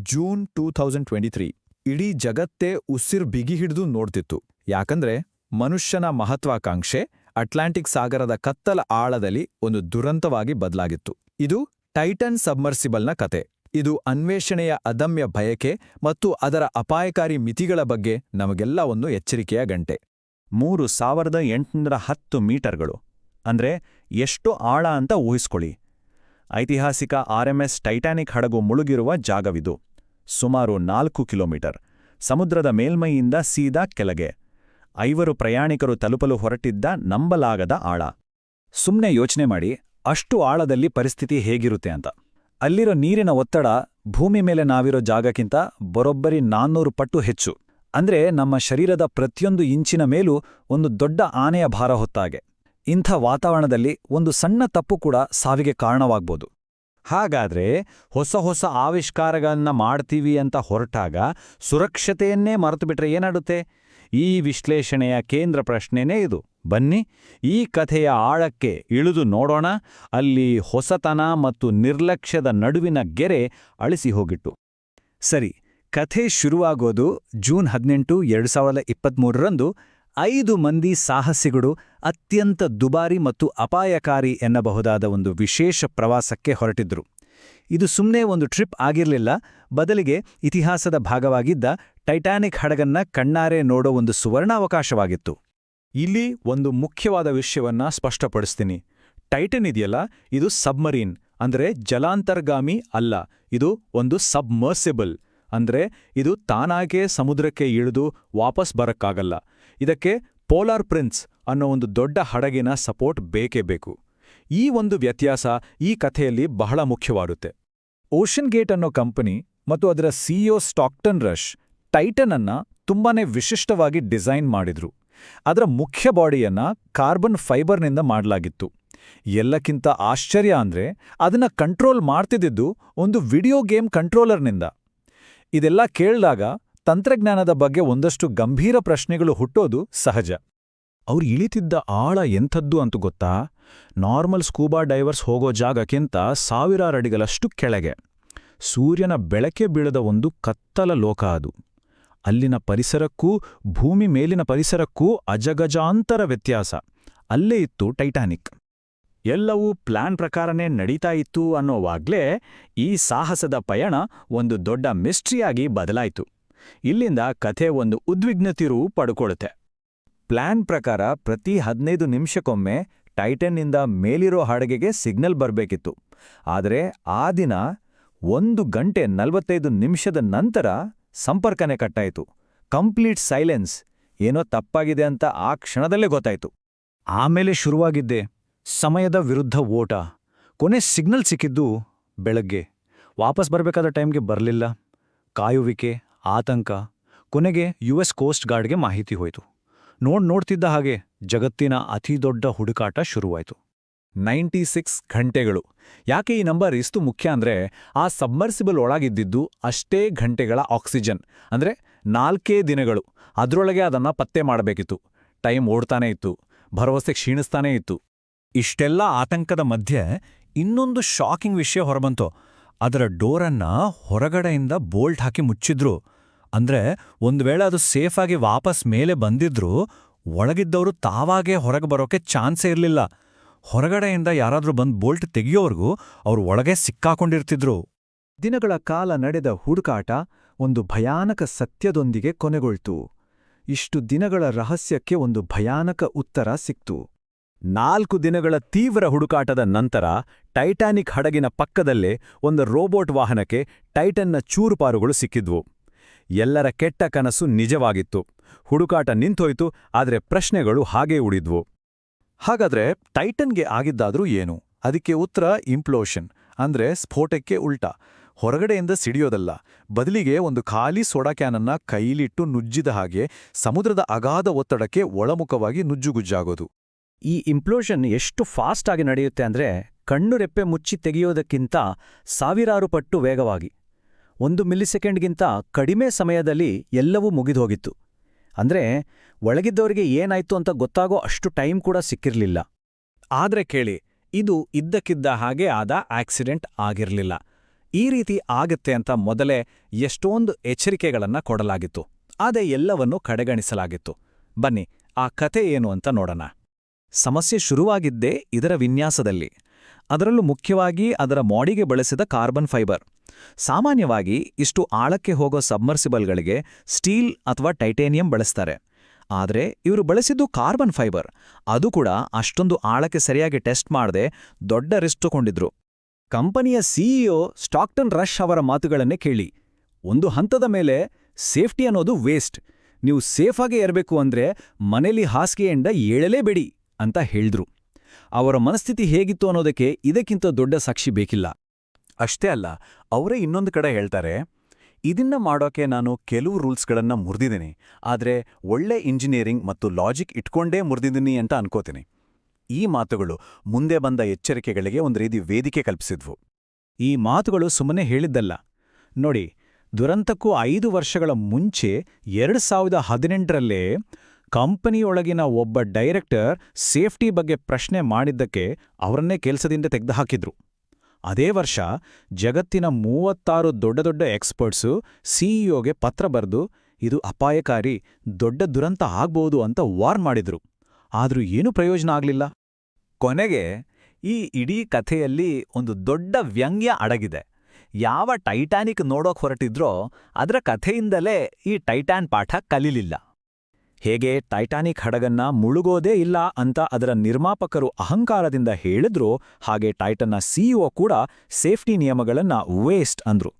June 2023 ಇಡೀ ಜಗತ್ತೇ ಉಸಿರು ಬಿಗಿ ಹಿಡಿದು ನೋಡ್ತಿತ್ತು. ಯಾಕಂದ್ರೆ ಮನುಷ್ಯನ ಮಹತ್ವಾಕಾಂಕ್ಷೆ ಅಟ್ಲಾಂಟಿಕ್ ಸಾಗರದ ಕತ್ತಲ ಆಳದಲ್ಲಿ ಒಂದು ದುರಂತವಾಗಿ ಬದಲಾಗಿತ್ತು. ಇದು ಟೈಟನ್ ಸಬ್ಮರ್ಸಿಬಲ್ನ ಕತೆ. ಇದು ಅನ್ವೇಷಣೆಯ ಅದಮ್ಯ ಬಯಕೆ ಮತ್ತು ಅದರ ಅಪಾಯಕಾರಿ ಮಿತಿಗಳ ಬಗ್ಗೆ ನಮಗೆಲ್ಲ ಒಂದು ಎಚ್ಚರಿಕೆಯ ಗಂಟೆ. 3810 ಮೀಟರ್ಗಳು ಅಂದ್ರೆ ಎಷ್ಟು ಆಳ ಅಂತ ಊಹಿಸ್ಕೊಳ್ಳಿ. ಐತಿಹಾಸಿಕ RMS ಟೈಟಾನಿಕ್ ಹಡಗು ಮುಳುಗಿರುವ ಜಾಗವಿದು. ಸುಮಾರು 4 ಕಿಲೋಮೀಟರ್ ಸಮುದ್ರದ ಮೇಲ್ಮೈಯಿಂದ ಸೀದಾ ಕೆಳಗೆ 5 ಪ್ರಯಾಣಿಕರು ತಲುಪಲು ಹೊರಟಿದ್ದ ನಂಬಲಾಗದ ಆಳ. ಸುಮ್ನೆ ಯೋಚನೆ ಮಾಡಿ, ಅಷ್ಟು ಆಳದಲ್ಲಿ ಪರಿಸ್ಥಿತಿ ಹೇಗಿರುತ್ತೆ ಅಂತ. ಅಲ್ಲಿರೋ ನೀರಿನ ಒತ್ತಡ ಭೂಮಿ ಮೇಲೆ ನಾವಿರೋ ಜಾಗಕ್ಕಿಂತ ಬರೋಬ್ಬರಿ 400 ಪಟ್ಟು ಹೆಚ್ಚು. ಅಂದ್ರೆ ನಮ್ಮ ಶರೀರದ ಪ್ರತಿಯೊಂದು ಇಂಚಿನ ಮೇಲೂ ಒಂದು ದೊಡ್ಡ ಆನೆಯ ಭಾರ ಹೊತ್ತಾಗೆ. ಇಂಥ ವಾತಾವರಣದಲ್ಲಿ ಒಂದು ಸಣ್ಣ ತಪ್ಪು ಕೂಡ ಸಾವಿಗೆ ಕಾರಣವಾಗ್ಬೋದು. ಹಾಗಾದ್ರೆ ಹೊಸ ಆವಿಷ್ಕಾರಗಳನ್ನ ಮಾಡ್ತೀವಿ ಅಂತ ಹೊರಟಾಗ ಸುರಕ್ಷತೆಯನ್ನೇ ಮರೆತುಬಿಟ್ರೆ ಏನಾಗುತ್ತೆ? ಈ ವಿಶ್ಲೇಷಣೆಯ ಕೇಂದ್ರ ಪ್ರಶ್ನೆನೇ ಇದು. ಬನ್ನಿ ಈ ಕಥೆಯ ಆಳಕ್ಕೆ ಇಳಿದು ನೋಡೋಣ. ಅಲ್ಲಿ ಹೊಸತನ ಮತ್ತು ನಿರ್ಲಕ್ಷ್ಯದ ನಡುವಿನ ಗೆರೆ ಅಳಿಸಿ ಹೋಗಿಟ್ಟು. ಸರಿ, ಕಥೆ ಶುರುವಾಗೋದು ಜೂನ್ 18, 2023ರಂದು 5 ಮಂದಿ ಸಾಹಸಿಗಳು ಅತ್ಯಂತ ದುಬಾರಿ ಮತ್ತು ಅಪಾಯಕಾರಿ ಎನ್ನಬಹುದಾದ ಒಂದು ವಿಶೇಷ ಪ್ರವಾಸಕ್ಕೆ ಹೊರಟಿದ್ರು. ಇದು ಸುಮ್ಮನೆ ಒಂದು ಟ್ರಿಪ್ ಆಗಿರಲಿಲ್ಲ, ಬದಲಿಗೆ ಇತಿಹಾಸದ ಭಾಗವಾಗಿದ್ದ ಟೈಟಾನಿಕ್ ಹಡಗನ್ನ ಕಣ್ಣಾರೆ ನೋಡೋ ಒಂದು ಸುವರ್ಣಾವಕಾಶವಾಗಿತ್ತು. ಇಲ್ಲಿ ಒಂದು ಮುಖ್ಯವಾದ ವಿಷಯವನ್ನ ಸ್ಪಷ್ಟಪಡಿಸ್ತೀನಿ. ಟೈಟನ್ ಇದೆಯಲ್ಲ, ಇದು ಸಬ್ಮರೀನ್, ಅಂದ್ರೆ ಜಲಾಂತರ್ಗಾಮಿ ಅಲ್ಲ. ಇದು ಒಂದು ಸಬ್ಮರ್ಸಿಬಲ್, ಅಂದ್ರೆ ಇದು ತಾನಾಗೇ ಸಮುದ್ರಕ್ಕೆ ಇಳಿದು ವಾಪಸ್ ಬರಕ್ಕಾಗಲ್ಲ. ಇದಕ್ಕೆ ಪೋಲಾರ್ ಪ್ರಿನ್ಸ್ ಅನ್ನೋ ಒಂದು ದೊಡ್ಡ ಹಡಗಿನ ಸಪೋರ್ಟ್ ಬೇಕೇ ಬೇಕು. ಈ ಒಂದು ವ್ಯತ್ಯಾಸ ಈ ಕಥೆಯಲ್ಲಿ ಬಹಳ ಮುಖ್ಯವಾಗುತ್ತೆ. ಓಷನ್ ಗೇಟ್ ಅನ್ನೋ ಕಂಪನಿ ಮತ್ತು ಅದರ CEO ಸ್ಟಾಕ್ಟನ್ ರಶ್ ಟೈಟನ್ ಅನ್ನ ತುಂಬಾನೇ ವಿಶಿಷ್ಟವಾಗಿ ಡಿಸೈನ್ ಮಾಡಿದ್ರು. ಅದರ ಮುಖ್ಯ ಬಾಡಿಯನ್ನ ಕಾರ್ಬನ್ ಫೈಬರ್ನಿಂದ ಮಾಡಲಾಗಿತ್ತು. ಎಲ್ಲಕ್ಕಿಂತ ಆಶ್ಚರ್ಯ ಅಂದ್ರೆ ಅದನ್ನ ಕಂಟ್ರೋಲ್ ಮಾಡ್ತಿದ್ದಿದ್ದು ಒಂದು ವಿಡಿಯೋ ಗೇಮ್ ಕಂಟ್ರೋಲರ್ನಿಂದ. ಇದೆಲ್ಲ ಕೇಳಿದಾಗ ತಂತ್ರಜ್ಞಾನದ ಬಗ್ಗೆ ಒಂದಷ್ಟು ಗಂಭೀರ ಪ್ರಶ್ನೆಗಳು ಹುಟ್ಟೋದು ಸಹಜ. ಅವ್ರು ಇಳಿತಿದ್ದ ಆಳ ಎಂಥದ್ದು ಅಂತ ಗೊತ್ತಾ? ನಾರ್ಮಲ್ ಸ್ಕೂಬಾ ಡೈವರ್ಸ್ ಹೋಗೋ ಜಾಗಕ್ಕಿಂತ 1000 ಅಡಿಗಳಷ್ಟು ಕೆಳಗೆ. ಸೂರ್ಯನ ಬೆಳಕೆ ಬೀಳದ ಒಂದು ಕತ್ತಲ ಲೋಕ ಅದು. ಅಲ್ಲಿನ ಪರಿಸರಕ್ಕೂ ಭೂಮಿ ಮೇಲಿನ ಪರಿಸರಕ್ಕೂ ಅಜಗಜಾಂತರ ವ್ಯತ್ಯಾಸ. ಅಲ್ಲೇ ಇತ್ತು ಟೈಟಾನಿಕ್. ಎಲ್ಲವೂ ಪ್ಲಾನ್ ಪ್ರಕಾರನೇ ನಡೀತಾ ಇತ್ತು ಅನ್ನೋವಾಗ್ಲೇ ಈ ಸಾಹಸದ ಪಯಣ ಒಂದು ದೊಡ್ಡ ಮಿಸ್ಟ್ರಿಯಾಗಿ ಬದಲಾಯಿತು. ಇಲ್ಲಿಂದ ಕಥೆ ಒಂದು ಉದ್ವಿಗ್ನತಿರೂ ಪಡ್ಕೊಳುತ್ತೆ. ಪ್ಲಾನ್ ಪ್ರಕಾರ ಪ್ರತಿ 15 ನಿಮಿಷಕ್ಕೊಮ್ಮೆ ಟೈಟನ್ನಿಂದ ಮೇಲಿರೋ ಹಡಗಿಗೆ ಸಿಗ್ನಲ್ ಬರಬೇಕಿತ್ತು. ಆದರೆ ಆ ದಿನ 1 ಗಂಟೆ 45 ನಿಮಿಷದ ನಂತರ ಸಂಪರ್ಕನೇ ಕಟ್ಟಾಯಿತು. Complete silence. ಏನೋ ತಪ್ಪಾಗಿದೆ ಅಂತ ಆ ಕ್ಷಣದಲ್ಲೇ ಗೊತ್ತಾಯ್ತು. ಆಮೇಲೆ ಶುರುವಾಗಿದ್ದೆ ಸಮಯದ ವಿರುದ್ಧ ಓಟ. ಕೊನೆ ಸಿಗ್ನಲ್ ಸಿಕ್ಕಿದ್ದು ಬೆಳಗ್ಗೆ. ವಾಪಸ್ ಬರಬೇಕಾದ ಟೈಮ್ಗೆ ಬರಲಿಲ್ಲ. ಕಾಯುವಿಕೆ, ಆತಂಕ. ಕೊನೆಗೆ US ಕೋಸ್ಟ್ ಗಾರ್ಡ್ಗೆ ಮಾಹಿತಿ ಹೋಯಿತು. ನೋಡ್ತಿದ್ದ ಹಾಗೆ ಜಗತ್ತಿನ ಅತಿದೊಡ್ಡ ಹುಡುಕಾಟ ಶುರುವಾಯಿತು. 96 ಗಂಟೆಗಳು. ಯಾಕೆ ಈ ನಂಬರ್ ಇಷ್ಟು ಮುಖ್ಯ ಅಂದ್ರೆ, ಆ ಸಬ್ಮರ್ಸಿಬಲ್ ಒಳಗಿದ್ದಿದ್ದು ಅಷ್ಟೇ ಗಂಟೆಗಳ ಆಕ್ಸಿಜನ್, ಅಂದ್ರೆ 4 ದಿನಗಳು. ಅದ್ರೊಳಗೆ ಅದನ್ನ ಪತ್ತೆ ಮಾಡಬೇಕಿತ್ತು. ಟೈಮ್ ಓಡ್ತಾನೇ ಇತ್ತು, ಭರವಸೆ ಕ್ಷೀಣಿಸ್ತಾನೇ ಇತ್ತು. ಇಷ್ಟೆಲ್ಲ ಆತಂಕದ ಮಧ್ಯೆ ಇನ್ನೊಂದು ಶಾಕಿಂಗ್ ವಿಷಯ ಹೊರಬಂತು. ಅದರ ಡೋರನ್ನ ಹೊರಗಡೆಯಿಂದ ಬೋಲ್ಟ್ ಹಾಕಿ ಮುಚ್ಚಿದ್ರು. ಅಂದ್ರೆ ಒಂದು ವೇಳೆ ಅದು ಸೇಫಾಗಿ ವಾಪಸ್ ಮೇಲೆ ಬಂದಿದ್ರೂ ಒಳಗಿದ್ದವರು ತಾವಾಗೇ ಹೊರಗೆ ಬರೋಕೆ ಚಾನ್ಸೇ ಇರಲಿಲ್ಲ. ಹೊರಗಡೆಯಿಂದ ಯಾರಾದ್ರೂ ಬಂದು ಬೋಲ್ಟ್ ತೆಗೆಯೋವರೆಗೂ ಅವರು ಒಳಗೆ ಸಿಕ್ಕಾಕೊಂಡಿರ್ತಿದ್ರು. ದಿನಗಳ ಕಾಲ ನಡೆದ ಹುಡುಕಾಟ ಒಂದು ಭಯಾನಕ ಸತ್ಯದೊಂದಿಗೆ ಕೊನೆಗೊಳ್ತು. ಇಷ್ಟು ದಿನಗಳ ರಹಸ್ಯಕ್ಕೆ ಒಂದು ಭಯಾನಕ ಉತ್ತರ ಸಿಕ್ತು. 4 ದಿನಗಳ ತೀವ್ರ ಹುಡುಕಾಟದ ನಂತರ ಟೈಟಾನಿಕ್ ಹಡಗಿನ ಪಕ್ಕದಲ್ಲೇ ಒಂದು ರೋಬೋಟ್ ವಾಹನಕ್ಕೆ ಟೈಟನ್ನ ಚೂರುಪಾರುಗಳು ಸಿಕ್ಕಿದ್ವು. ಎಲ್ಲರ ಕೆಟ್ಟ ಕನಸು ನಿಜವಾಗಿತ್ತು. ಹುಡುಕಾಟ ನಿಂತೋಯ್ತು, ಆದರೆ ಪ್ರಶ್ನೆಗಳು ಹಾಗೇ ಉಳಿದ್ವು. ಹಾಗಾದ್ರೆ ಟೈಟನ್ಗೆ ಆಗಿದ್ದಾದ್ರೂ ಏನು? ಅದಕ್ಕೆ ಉತ್ತರ ಇಂಪ್ಲೋಷನ್, ಅಂದ್ರೆ ಸ್ಫೋಟಕ್ಕೆ ಉಲ್ಟಾ. ಹೊರಗಡೆಯಿಂದ ಸಿಡಿಯೋದಲ್ಲ, ಬದಲಿಗೆ ಒಂದು ಖಾಲಿ ಸೋಡಾ ಕ್ಯಾನನ್ನ ಕೈಲಿಟ್ಟು ನುಜ್ಜಿದ ಹಾಗೆ ಸಮುದ್ರದ ಅಗಾಧ ಒತ್ತಡಕ್ಕೆ ಒಳಮುಖವಾಗಿ ನುಜ್ಜುಗುಜ್ಜಾಗೋದು. ಈ ಇಂಪ್ಲೋಷನ್ ಎಷ್ಟು ಫಾಸ್ಟ್ ಆಗಿ ನಡೆಯುತ್ತೆ ಅಂದ್ರೆ ಕಣ್ಣು ರೆಪ್ಪೆ ಮುಚ್ಚಿ ತೆಗೆಯೋದಕ್ಕಿಂತ 1000 ಪಟ್ಟು ವೇಗವಾಗಿ. 1 ಮಿಲಿಸೆಕೆಂಡ್ಗಿಂತ ಕಡಿಮೆ ಸಮಯದಲ್ಲಿ ಎಲ್ಲವೂ ಮುಗಿದೋಗಿತ್ತು. ಅಂದ್ರೆ ಒಳಗಿದ್ದವರಿಗೆ ಏನಾಯ್ತು ಅಂತ ಗೊತ್ತಾಗೋ ಅಷ್ಟು ಟೈಮ್ ಕೂಡ ಸಿಕ್ಕಿರ್ಲಿಲ್ಲ. ಆದ್ರೆ ಕೇಳಿ, ಇದು ಇದ್ದಕ್ಕಿದ್ದ ಹಾಗೆ ಆದ ಆಕ್ಸಿಡೆಂಟ್ ಆಗಿರ್ಲಿಲ್ಲ. ಈ ರೀತಿ ಆಗತ್ತೆ ಅಂತ ಮೊದಲೇ ಎಷ್ಟೊಂದು ಎಚ್ಚರಿಕೆಗಳನ್ನ ಕೊಡಲಾಗಿತ್ತು. ಆದರೆ ಎಲ್ಲವನ್ನೂ ಕಡೆಗಣಿಸಲಾಗಿತ್ತು. ಬನ್ನಿ, ಆ ಕತೆ ಏನು ಅಂತ ನೋಡೋಣ. ಸಮಸ್ಯೆ ಶುರುವಾಗಿದ್ದೇ ಇದರ ವಿನ್ಯಾಸದಲ್ಲಿ. ಅದರಲ್ಲೂ ಮುಖ್ಯವಾಗಿ ಅದರ ಮಾಡಿಗೆ ಬಳಸಿದ ಕಾರ್ಬನ್ ಫೈಬರ್. ಸಾಮಾನ್ಯವಾಗಿ ಇಷ್ಟು ಆಳಕ್ಕೆ ಹೋಗೋ ಸಬ್ಮರ್ಸಿಬಲ್ಗಳಿಗೆ ಸ್ಟೀಲ್ ಅಥವಾ ಟೈಟೇನಿಯಂ ಬಳಸ್ತಾರೆ. ಆದರೆ ಇವರು ಬಳಸಿದ್ದು ಕಾರ್ಬನ್ ಫೈಬರ್. ಅದು ಕೂಡ ಅಷ್ಟೊಂದು ಆಳಕ್ಕೆ ಸರಿಯಾಗಿ ಟೆಸ್ಟ್ ಮಾಡದೆ ದೊಡ್ಡ ರಿಸ್ಕ್ ತಗೊಂಡಿದ್ರು. ಕಂಪನಿಯ ಸಿಇಒ ಸ್ಟಾಕ್ಟನ್ ರಶ್ ಅವರ ಮಾತುಗಳನ್ನೇ ಕೇಳಿ. ಒಂದು ಹಂತದ ಮೇಲೆ ಸೇಫ್ಟಿ ಅನ್ನೋದು ವೇಸ್ಟ್, ನೀವು ಸೇಫಾಗೇ ಇರಬೇಕು ಅಂದ್ರೆ ಮನೇಲಿ ಹಾಸಿಗೆಯಿಂದ ಏಳಲೇಬೇಡಿ ಅಂತ ಹೇಳಿದ್ರು. ಅವರ ಮನಸ್ಥಿತಿ ಹೇಗಿತ್ತು ಅನ್ನೋದಕ್ಕೆ ಇದಕ್ಕಿಂತ ದೊಡ್ಡ ಸಾಕ್ಷಿ ಬೇಕಿಲ್ಲ. ಅಷ್ಟೇ ಅಲ್ಲ, ಅವರೇ ಇನ್ನೊಂದು ಕಡೆ ಹೇಳ್ತಾರೆ, ಇದನ್ನ ಮಾಡೋಕೆ ನಾನು ಕೆಲವು ರೂಲ್ಸ್ಗಳನ್ನ ಮುರಿದಿದ್ದೀನಿ, ಆದರೆ ಒಳ್ಳೆ ಇಂಜಿನಿಯರಿಂಗ್ ಮತ್ತು ಲಾಜಿಕ್ ಇಟ್ಕೊಂಡೇ ಮುರಿದಿದ್ದೀನಿ ಅಂತ ಅನ್ಕೋತೀನಿ. ಈ ಮಾತುಗಳು ಮುಂದೆ ಬಂದ ಎಚ್ಚರಿಕೆಗಳಿಗೆ ಒಂದು ರೀತಿ ವೇದಿಕೆ ಕಲ್ಪಿಸಿದ್ವು. ಈ ಮಾತುಗಳು ಸುಮ್ಮನೆ ಹೇಳಿದ್ದಲ್ಲ. ನೋಡಿ, ದುರಂತಕ್ಕೂ 5 ವರ್ಷಗಳ ಮುಂಚೆ 2018ರಲ್ಲೇ ಕಂಪನಿಯೊಳಗಿನ ಒಬ್ಬ ಡೈರೆಕ್ಟರ್ ಸೇಫ್ಟಿ ಬಗ್ಗೆ ಪ್ರಶ್ನೆ ಮಾಡಿದ್ದಕ್ಕೆ ಅವರನ್ನೇ ಕೆಲಸದಿಂದ ತೆಗೆದುಹಾಕಿದ್ರು. ಅದೇ ವರ್ಷ ಜಗತ್ತಿನ 36 ದೊಡ್ಡ ದೊಡ್ಡ ಎಕ್ಸ್ಪರ್ಟ್ಸು ಸಿಇಒಗೆ ಪತ್ರ ಬರೆದು ಇದು ಅಪಾಯಕಾರಿ, ದೊಡ್ಡ ದುರಂತ ಆಗ್ಬೋದು ಅಂತ ವಾರ್ನ್ ಮಾಡಿದ್ರು. ಆದ್ರೂ ಏನೂ ಪ್ರಯೋಜನ ಆಗ್ಲಿಲ್ಲ. ಕೊನೆಗೆ ಈ ಇಡೀ ಕಥೆಯಲ್ಲಿ ಒಂದು ದೊಡ್ಡ ವ್ಯಂಗ್ಯ ಅಡಗಿದೆ. ಯಾವ ಟೈಟಾನಿಕ್ ನೋಡೋಕ್ ಹೊರಟಿದ್ರೋ ಅದರ ಕಥೆಯಿಂದಲೇ ಈ ಟೈಟಾನ್ ಪಾಠ ಕಲೀಲಿಲ್ಲ. ಹೇಗೆ ಟೈಟಾನಿಕ್ ಹಡಗನ್ನ ಮುಳುಗೋದೇ ಇಲ್ಲ ಅಂತ ಅದರ ನಿರ್ಮಾಪಕರು ಅಹಂಕಾರದಿಂದ ಹೇಳಿದ್ರೋ, ಹಾಗೆ ಟೈಟನ್ನ ಸಿಇಒ ಕೂಡ ಸೇಫ್ಟಿ ನಿಯಮಗಳನ್ನ ವೇಸ್ಟ್ ಅಂದ್ರು.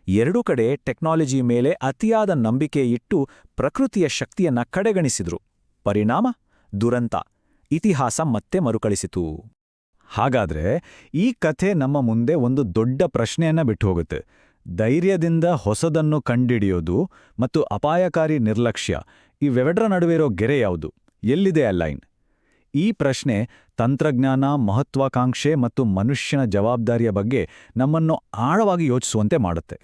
ಎರಡೂ ಕಡೆ ಟೆಕ್ನಾಲಜಿ ಮೇಲೆ ಅತಿಯಾದ ನಂಬಿಕೆ ಇಟ್ಟು ಪ್ರಕೃತಿಯ ಶಕ್ತಿಯನ್ನ ಕಡೆಗಣಿಸಿದ್ರು. ಪರಿಣಾಮ ದುರಂತ. ಇತಿಹಾಸ ಮತ್ತೆ ಮರುಕಳಿಸಿತು. ಹಾಗಾದ್ರೆ ಈ ಕಥೆ ನಮ್ಮ ಮುಂದೆ ಒಂದು ದೊಡ್ಡ ಪ್ರಶ್ನೆಯನ್ನ ಬಿಟ್ಟು ಹೋಗುತ್ತೆ. ಧೈರ್ಯದಿಂದ ಹೊಸದನ್ನು ಕಂಡಿಡಿಯೋದು ಮತ್ತು ಅಪಾಯಕಾರಿ ನಿರ್ಲಕ್ಷ್ಯ, ಇವೆರಡರ ನಡುವೆ ಇರೋ ಗೆರೆ ಯಾವುದು? ಎಲ್ಲಿದೆ ಆ ಲೈನ್? ಈ ಪ್ರಶ್ನೆ ತಂತ್ರಜ್ಞಾನ, ಮಹತ್ವಾಕಾಂಕ್ಷೆ ಮತ್ತು ಮನುಷ್ಯನ ಜವಾಬ್ದಾರಿಯ ಬಗ್ಗೆ ನಮ್ಮನ್ನು ಆಳವಾಗಿ ಯೋಚಿಸುವಂತೆ ಮಾಡುತ್ತೆ.